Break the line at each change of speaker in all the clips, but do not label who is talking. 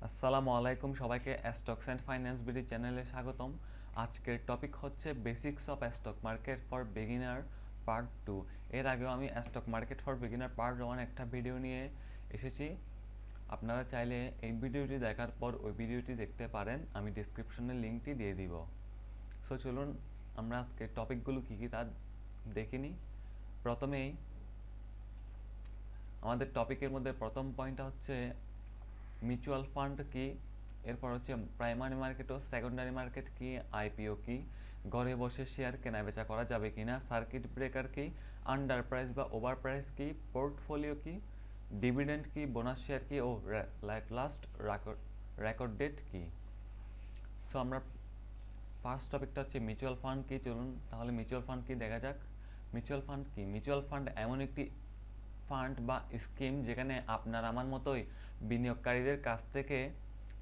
আসসালামু আলাইকুম সবাইকে স্টকস অ্যান্ড ফাইন্যান্স বিডি চ্যানেলে স্বাগতম। আজকের টপিক হচ্ছে basics of stock market for beginner part 2। এর আগেও আমি stock market for beginner part 1 একটা ভিডিও নিয়ে এসেছি। আপনারা চাইলে এই ভিডিওটি দেখার পর ওই ভিডিওটি দেখতে পারেন, আমি ডিসক্রিপশনে লিঙ্কটি দিয়ে দিব। সো চলুন আমরা আজকে টপিকগুলো কী কী তা দেখে নিই। প্রথমেই আমাদের টপিকের মধ্যে প্রথম পয়েন্টটা হচ্ছে মিউচুয়াল ফান্ড কি, এরপর হচ্ছে প্রাইমারি মার্কেট ও সেকেন্ডারি মার্কেট কি, আইপিও কি, ঘরে বসে শেয়ার কেনাবেচা করা যাবে কিনা, সার্কিট ব্রেকার কি, আন্ডার প্রাইস বা ওভার প্রাইস কি, পোর্টফোলিও কি, ডিভিডেন্ড কি, বোনাস শেয়ার কি ও লাস্ট রেকর্ড ডেট কি। সো আমরা ফার্স্ট টপিকটা হচ্ছে মিউচুয়াল ফান্ড কি। চলুন তাহলে মিউচুয়াল ফান্ড কি দেখা যাক। মিউচুয়াল ফান্ড কি? মিউচুয়াল ফান্ড এমন একটি ফান্ড বা স্কিম যেখানে আপনার আমার মতোই বিনিয়োগকারীদের কাছ থেকে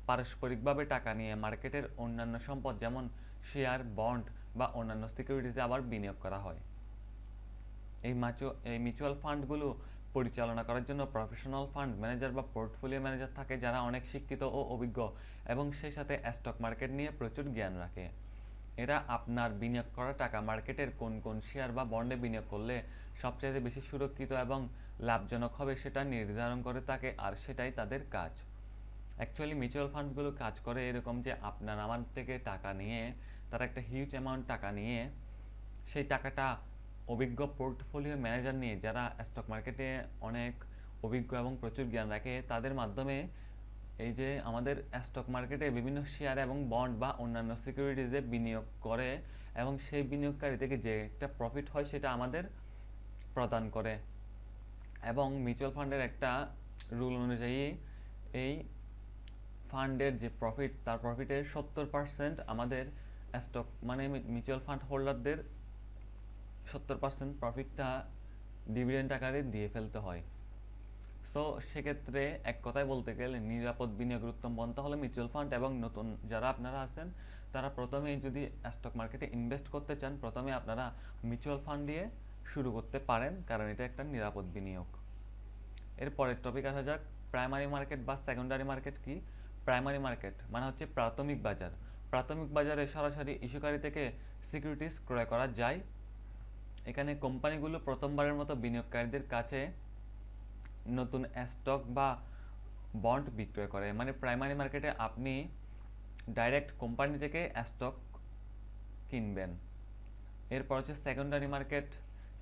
পারস্পরিকভাবে টাকা নিয়ে মার্কেটের অন্যান্য সম্পদ যেমন শেয়ার, বন্ড বা অন্যান্য সিকিউরিটিজে আবার বিনিয়োগ করা হয়। এই মিউচুয়াল ফান্ডগুলো পরিচালনা করার জন্য প্রফেশনাল ফান্ড ম্যানেজার বা পোর্টফোলিও ম্যানেজার থাকে যারা অনেক শিক্ষিত ও অভিজ্ঞ এবং সেই সাথে স্টক মার্কেট নিয়ে প্রচুর জ্ঞান রাখে। এরা আপনার বিনিয়োগ করা টাকা মার্কেটের কোন কোন শেয়ার বা বন্ডে বিনিয়োগ করলে সবচেয়ে বেশি সুরক্ষিত এবং লাভজনক হবে সেটা নির্ধারণ করে থাকে, আর সেটাই তাদের কাজ। অ্যাকচুয়ালি মিউচুয়াল ফান্ডগুলো কাজ করে এরকম যে আপনার আমার থেকে টাকা নিয়ে, তারা একটা হিউজ অ্যামাউন্ট টাকা নিয়ে সেই টাকাটা অভিজ্ঞ পোর্টফোলিও ম্যানেজার নিয়ে, যারা স্টক মার্কেটে অনেক অভিজ্ঞ এবং প্রচুর জ্ঞান রাখে, তাদের মাধ্যমে এই যে আমাদের স্টক মার্কেটে বিভিন্ন শেয়ার এবং বন্ড বা অন্যান্য সিকিউরিটিজে বিনিয়োগ করে এবং সেই বিনিয়োগকারী থেকে যে একটা প্রফিট হয় সেটা আমাদের প্রদান করে। এবং মিউচুয়াল ফান্ডের একটা রুল অনুযায়ী এই ফান্ডের যে প্রফিট, তার প্রফিটের 70% আমাদের স্টক মানে মিউচুয়াল ফান্ড হোল্ডারদের 70% প্রফিটটা ডিভিডেন্ড আকারে দিয়ে ফেলতে হয়। সো সেক্ষেত্রে এক কথায় বলতে গেলে নিরাপদ বিনিয়োগের উত্তম পন্থা হলো মিউচুয়াল ফান্ড। এবং নতুন যারা আপনারা আছেন তারা প্রথমেই যদি স্টক মার্কেটে ইনভেস্ট করতে চান, প্রথমে আপনারা মিউচুয়াল ফান্ড দিয়ে শুরু করতে পারেন, কারণ এটা একটা নিরাপদ বিনিয়োগ। এর পরের টপিক আসা যাক, প্রাইমারি মার্কেট বা সেকেন্ডারি মার্কেট কি। প্রাইমারি মার্কেট মানে হচ্ছে প্রাথমিক বাজার। প্রাথমিক বাজারে সরাসরি ইস্যুকারী থেকে সিকিউরিটিজ ক্রয় করা যায়। এখানে কোম্পানিগুলো প্রথমবারের মতো বিনিয়োগকারীদের কাছে নতুন স্টক বা বন্ড বিক্রয় করে। মানে প্রাইমারি মার্কেটে আপনি ডাইরেক্ট কোম্পানি থেকে স্টক কিনবেন। এরপর হচ্ছে সেকেন্ডারি মার্কেট।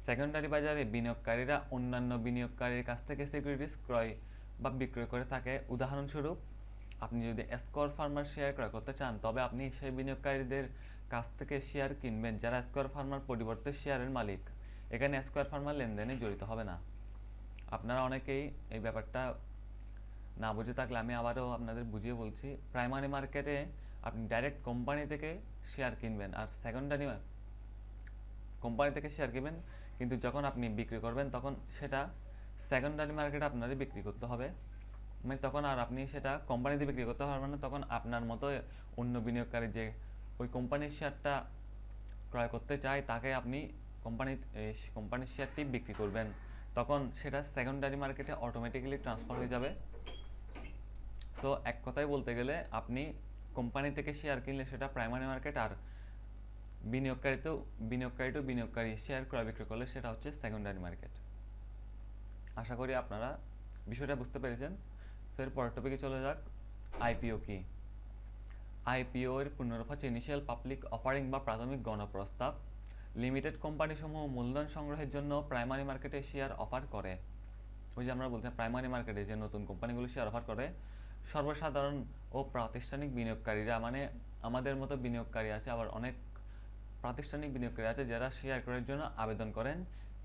সেকেন্ডারি বাজারে বিনিয়োগকারীরা অন্যান্য বিনিয়োগকারীর কাছ থেকে সিকিউরিটিজ ক্রয় বা বিক্রয় করে থাকে। উদাহরণস্বরূপ, আপনি যদি স্কয়ার ফার্মার শেয়ার ক্রয় করতে চান, তবে আপনি সেই বিনিয়োগকারীদের কাছ থেকে শেয়ার কিনবেন যারা স্কয়ার ফার্মার পরিবর্তে শেয়ারের মালিক। এখানে স্কয়ার ফার্মার লেনদেনে জড়িত হবে না। আপনারা অনেকেই এই ব্যাপারটা না বুঝে থাকলে আমি আবারও আপনাদের বুঝিয়ে বলছি। প্রাইমারি মার্কেটে আপনি ডাইরেক্ট কোম্পানি থেকে শেয়ার কিনবেন, আর সেকেন্ডারি কোম্পানি থেকে শেয়ার কিনবেন, কিন্তু যখন আপনি বিক্রি করবেন তখন সেটা সেকেন্ডারি মার্কেটে আপনারই বিক্রি করতে হবে। মানে তখন আর আপনি সেটা কোম্পানিতে বিক্রি করতে পারবেন না। তখন আপনার মতো অন্য বিনিয়োগকারী যে ওই কোম্পানির শেয়ারটা ক্রয় করতে চায় তাকে আপনি কোম্পানির শেয়ারটি বিক্রি করবেন। তখন সেটা সেকেন্ডারি মার্কেটে অটোমেটিক্যালি ট্রান্সফার হয়ে যাবে। সো এক কথায় বলতে গেলে আপনি কোম্পানি থেকে শেয়ার কিনলে সেটা প্রাইমারি মার্কেট, আর বিনিয়োগকারী শেয়ার ক্রয় বিক্রয় করলে সেটা হচ্ছে সেকেন্ডারি মার্কেট। আশা করি আপনারা বিষয়টা বুঝতে পেরেছেন। সো এর পরের টপিকে চলে যাক, আইপিও কি। আইপিও এর পূর্ণরূপ হচ্ছে ইনিশিয়াল পাবলিক অফারিং বা প্রাথমিক গণপ্রস্তাব। লিমিটেড কোম্পানিসমূহ মূলধন সংগ্রহের জন্য প্রাইমারি মার্কেটে শেয়ার অফার করে। ওই যে আমরা বলছিলাম প্রাইমারি মার্কেটে যে নতুন কোম্পানিগুলো শেয়ার অফার করে, সর্বসাধারণ ও প্রাতিষ্ঠানিক বিনিয়োগকারীরা, মানে আমাদের মতো বিনিয়োগকারী আছে, আবার অনেক প্রাতিষ্ঠানিক বিনিয়োগকারী আছে যারা শেয়ার ক্রয়ের জন্য আবেদন করেন।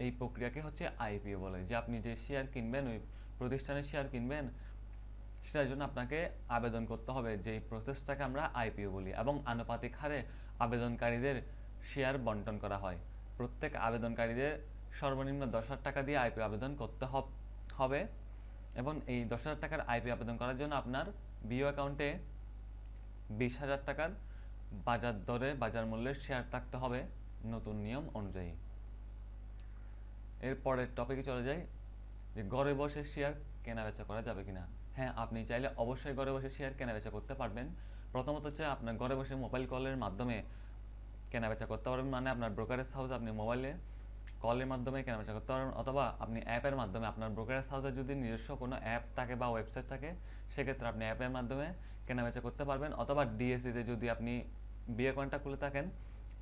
এই প্রক্রিয়াকে হচ্ছে আইপিও বলে। যে আপনি যে শেয়ার কিনবেন, ওই প্রতিষ্ঠানের শেয়ার কিনবেন, সেটার জন্য আপনাকে আবেদন করতে হবে, যেই প্রসেসটাকে আমরা আইপিও বলি। এবং আনুপাতিক হারে আবেদনকারীদের শেয়ার বন্টন করা হয়। প্রত্যেক আবেদনকারীদের সর্বনিম্ন 10,000 টাকা দিয়ে আইপিও আবেদন করতে হবে। এবং এই 10,000 টাকার আইপিও আবেদন করার জন্য আপনার বিও অ্যাকাউন্টে 20,000 টাকার বাজার মূল্যের শেয়ার থাকতে হবে নতুন নিয়ম অনুযায়ী। এরপরের টপিকে চলে যাই, যে ঘরে বসে শেয়ার কেনাবেচা করা যাবে কিনা। হ্যাঁ, আপনি চাইলে অবশ্যই ঘরে বসে শেয়ার কেনাবেচা করতে পারবেন। প্রথমত হচ্ছে আপনার ঘরে বসে মোবাইল কলের মাধ্যমে কেনাবেচা করতে পারবেন, মানে আপনার ব্রোকারেজ হাউস আপনি মোবাইলে কলের মাধ্যমে কেনাবেচা করতে পারবেন, অথবা আপনি অ্যাপের মাধ্যমে আপনার ব্রোকারেজ হাউসের যদি নিজস্ব কোনো অ্যাপ থাকে বা ওয়েবসাইট থাকে সেক্ষেত্রে আপনি অ্যাপের মাধ্যমে কেনাবেচা করতে পারবেন, অথবা ডিএসসিতে যদি আপনি বিয়ে অ্যাকাউন্টটা খুলে থাকেন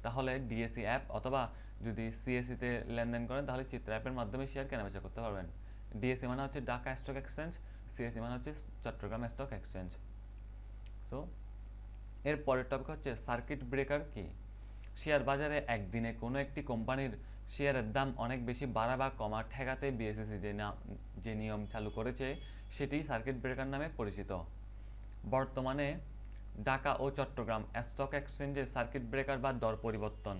তাহলে ডিএসসি অ্যাপ, অথবা যদি সিএসসিতে লেনদেন করেন তাহলে চিত্রা অ্যাপের মাধ্যমে শেয়ার কেনাবেচা করতে পারবেন। ডিএসসি মানে হচ্ছে ঢাকা স্টক এক্সচেঞ্জ, সিএসসি মানে হচ্ছে চট্টগ্রাম স্টক এক্সচেঞ্জ। সো এর পরের টপিক হচ্ছে সার্কিট ব্রেকার কি। শেয়ার বাজারে একদিনে কোনো একটি কোম্পানির শেয়ারের দাম অনেক বেশি বাড়া বা কমা ঠেকাতে বিএসইসি যে নিয়ম চালু করেছে সেটি সার্কিট ব্রেকার নামে পরিচিত। বর্তমানে ঢাকা ও চট্টগ্রাম স্টক এক্সচেঞ্জে সার্কিট ব্রেকার বা দর পরিবর্তন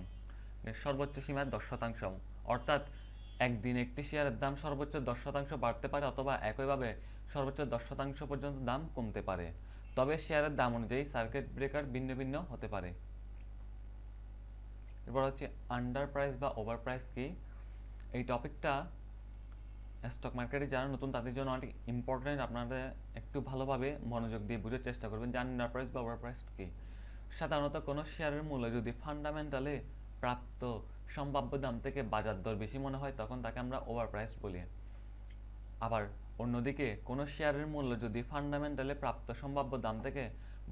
সর্বোচ্চ সীমা 10%, অর্থাৎ একদিন একটি শেয়ারের দাম সর্বোচ্চ 10% বাড়তে পারে, অথবা একইভাবে সর্বোচ্চ 10% পর্যন্ত দাম কমতে পারে, তবে শেয়ারের দাম অনুযায়ী সার্কিট ব্রেকার ভিন্ন ভিন্ন হতে পারে। এরপর হচ্ছে আন্ডার প্রাইস বা ওভার প্রাইস কি। এই টপিকটা স্টক মার্কেটে যারা নতুন তাদের জন্য অনেক ইম্পর্টেন্ট, আপনাদের একটু ভালোভাবে মনোযোগ দিয়ে বোঝার চেষ্টা করবেন যে আন্ডার প্রাইস বা ওভার প্রাইস কি। সাধারণত কোনো শেয়ারের মূল্য যদি ফান্ডামেন্টালে প্রাপ্ত সম্ভাব্য দাম থেকে বাজার দর বেশি মনে হয় তখন তাকে আমরা ওভার প্রাইস বলি। আবার অন্যদিকে কোনো শেয়ারের মূল্য যদি ফান্ডামেন্টালে প্রাপ্ত সম্ভাব্য দাম থেকে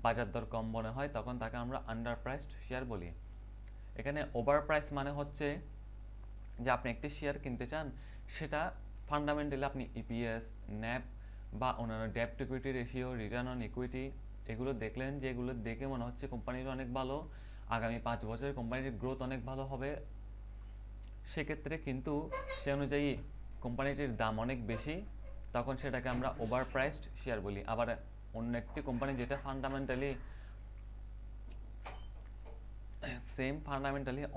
বাজার দর কম মনে হয় তখন তাকে আমরা আন্ডার প্রাইসড শেয়ার বলি। এখানে ওভার প্রাইস মানে হচ্ছে যে আপনি একটি শেয়ার কিনতে চান, সেটা ফান্ডামেন্টালি আপনি ইপিএস, ন্যাপ বা অন্যান্য debt to equity ratio, return on equity এগুলো দেখলেন যে এগুলো দেখে মনে হচ্ছে কোম্পানির অনেক ভালো, আগামী 5 বছরে কোম্পানির গ্রোথ অনেক ভালো হবে, সেক্ষেত্রে কিন্তু সে অনুযায়ী কোম্পানিটির দাম অনেক বেশি, তখন সেটাকে আমরা ওভার প্রাইসড শেয়ার বলি। আবার অন্য একটি কোম্পানি যেটা ফান্ডামেন্টালি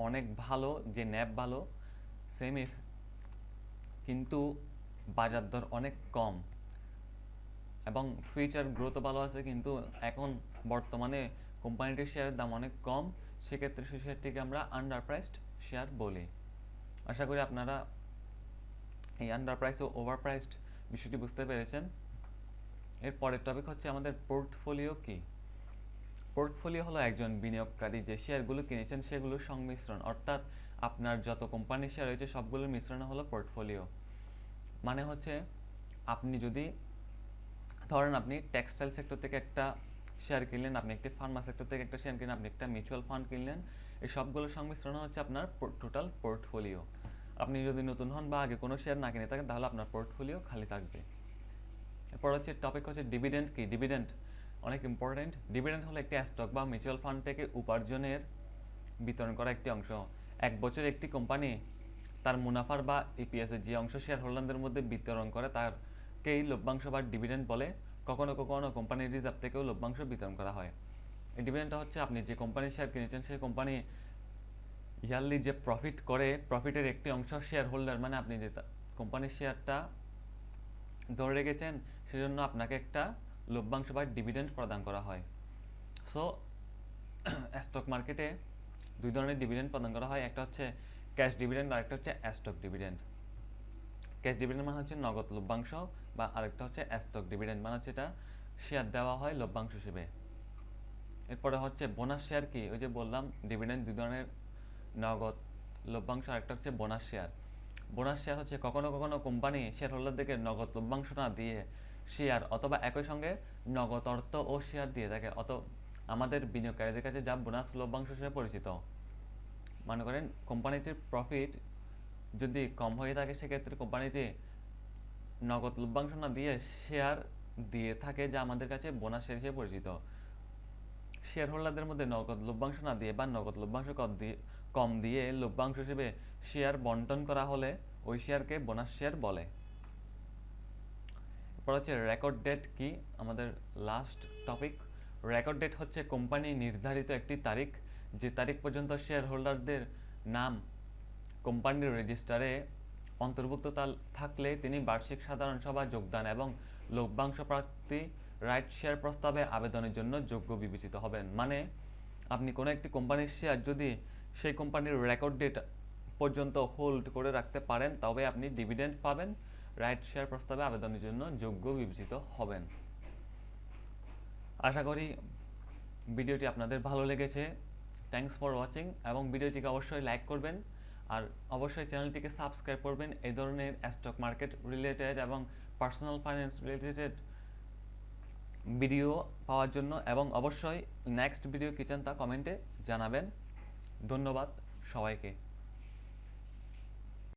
অনেক ভালো, যে ন্যাপ ভালো সেম, কিন্তু বাজার দর অনেক কম এবং ফিউচার গ্রোথও ভালো আছে, কিন্তু এখন বর্তমানে কোম্পানিটির শেয়ারের দাম অনেক কম, সেক্ষেত্রে সেই শেয়ারটিকে আমরা আন্ডার প্রাইসড শেয়ার বলি। আশা করি আপনারা এই আন্ডার প্রাইস ও ওভার প্রাইসড বিষয়টি বুঝতে পেরেছেন। এর পরের টপিক হচ্ছে আমাদের পোর্টফোলিও কি। পোর্টফোলিও হলো একজন বিনিয়োগকারী যে শেয়ারগুলো কিনেছেন সেগুলোর সংমিশ্রণ, অর্থাৎ আপনার যত কোম্পানির শেয়ার রয়েছে সবগুলোর মিশ্রণ হলো পোর্টফোলিও। মানে হচ্ছে আপনি যদি ধরেন আপনি টেক্সটাইল সেক্টর থেকে একটা শেয়ার কিনলেন, আপনি একটি ফার্মা সেক্টর থেকে একটা শেয়ার কিনলেন, আপনি একটা মিউচুয়াল ফান্ড কিনলেন, এই সবগুলোর সংমিশ্রণ হচ্ছে আপনার টোটাল পোর্টফোলিও। আপনি যদি নতুন হন বা আগে কোনো শেয়ার না কিনে থাকেন তাহলে আপনার পোর্টফোলিও খালি থাকবে। এরপর হচ্ছে টপিক হচ্ছে ডিভিডেন্ড কি। ডিভিডেন্ড অনেক ইম্পর্টেন্ট। ডিভিডেন্ড হলো একটি স্টক বা মিউচুয়াল ফান্ড থেকে উপার্জনের বিতরণ করা একটি অংশ। এক বছরে একটি কোম্পানি তার মুনাফার বা ইপিএসের যে অংশ শেয়ার হোল্ডারদের মধ্যে বিতরণ করে তারকেই লভ্যাংশ বা ডিভিডেন্ড বলে। কখনো কখনো কোম্পানির রিজার্ভ থেকেও লভ্যাংশ বিতরণ করা হয়। এই ডিভিডেন্ডটা হচ্ছে আপনি যে কোম্পানির শেয়ার কিনেছেন সেই কোম্পানি ইয়ারলি যে প্রফিট করে, প্রফিটের একটি অংশ শেয়ার হোল্ডার, মানে আপনি যে কোম্পানির শেয়ারটা ধরে রেখেছেন সেজন্য আপনাকে একটা লভ্যাংশ বা ডিভিডেন্ড প্রদান করা হয়। সো স্টক মার্কেটে দুই ধরনের ডিভিডেন্ড প্রদান করা হয়, একটা হচ্ছে ক্যাশ ডিভিডেন্ড আর একটা হচ্ছে স্টক ডিভিডেন্ড। ক্যাশ ডিভিডেন্ড মানে হচ্ছে নগদ লভ্যাংশ, বা আরেকটা হচ্ছে স্টক ডিভিডেন্ড মানে হচ্ছে এটা শেয়ার দেওয়া হয় লভ্যাংশ হিসেবে। এরপরে হচ্ছে বোনাস শেয়ার কি। ওই যে বললাম ডিভিডেন্ড দুই ধরনের, নগদ লভ্যাংশ আর একটা হচ্ছে বোনাস শেয়ার। বোনাস শেয়ার হচ্ছে কখনো কখনো কোম্পানি শেয়ার হোল্ডারদেরকে নগদ লভ্যাংশ না দিয়ে শেয়ার অথবা একই সঙ্গে নগদ অর্থ ও শেয়ার দিয়ে থাকে, আমাদের বিনিয়োগকারীদের কাছে যা বোনাস লভ্যাংশ হিসেবে পরিচিত। মনে করেন কোম্পানিটির প্রফিট যদি কম হয়ে থাকে সেক্ষেত্রে কোম্পানিটি নগদ লভ্যাংশ না দিয়ে শেয়ার দিয়ে থাকে, যা আমাদের কাছে বোনাস শেয়ার হিসেবে পরিচিত। শেয়ার হোল্ডারদের মধ্যে নগদ লভ্যাংশ না দিয়ে বা নগদ লভ্যাংশ কম দিয়ে লভ্যাংশ হিসেবে শেয়ার বন্টন করা হলে ওই শেয়ারকে বোনাস শেয়ার বলে। এরপর হচ্ছে রেকর্ড ডেট কি, আমাদের লাস্ট টপিক। রেকর্ড ডেট হচ্ছে কোম্পানি নির্ধারিত একটি তারিখ, যে তারিখ পর্যন্ত শেয়ার হোল্ডারদের নাম কোম্পানির রেজিস্টারে অন্তর্ভুক্ত থাকলে তিনি বার্ষিক সাধারণ সভা যোগদান এবং লভ্যাংশ প্রাপ্তি রাইট শেয়ার প্রস্তাবে আবেদনের জন্য যোগ্য বিবেচিত হবেন। মানে আপনি কোনো একটি কোম্পানির শেয়ার যদি সেই কোম্পানির রেকর্ড ডেট পর্যন্ত হোল্ড করে রাখতে পারেন তবে আপনি ডিভিডেন্ড পাবেন, রাইট শেয়ার প্রস্তাবে আবেদনের জন্য যোগ্য বিবেচিত হবেন। আশা করি ভিডিওটি আপনাদের ভালো লেগেছে। থ্যাঙ্কস ফর ওয়াচিং, এবং ভিডিওটিকে অবশ্যই লাইক করবেন আর অবশ্যই চ্যানেলটিকে সাবস্ক্রাইব করবেন এই ধরনের স্টক মার্কেট রিলেটেড এবং পার্সোনাল ফাইন্যান্স রিলেটেড ভিডিও পাওয়ার জন্য, এবং অবশ্যই নেক্সট ভিডিও কি চান তা কমেন্টে জানাবেন। ধন্যবাদ সবাইকে।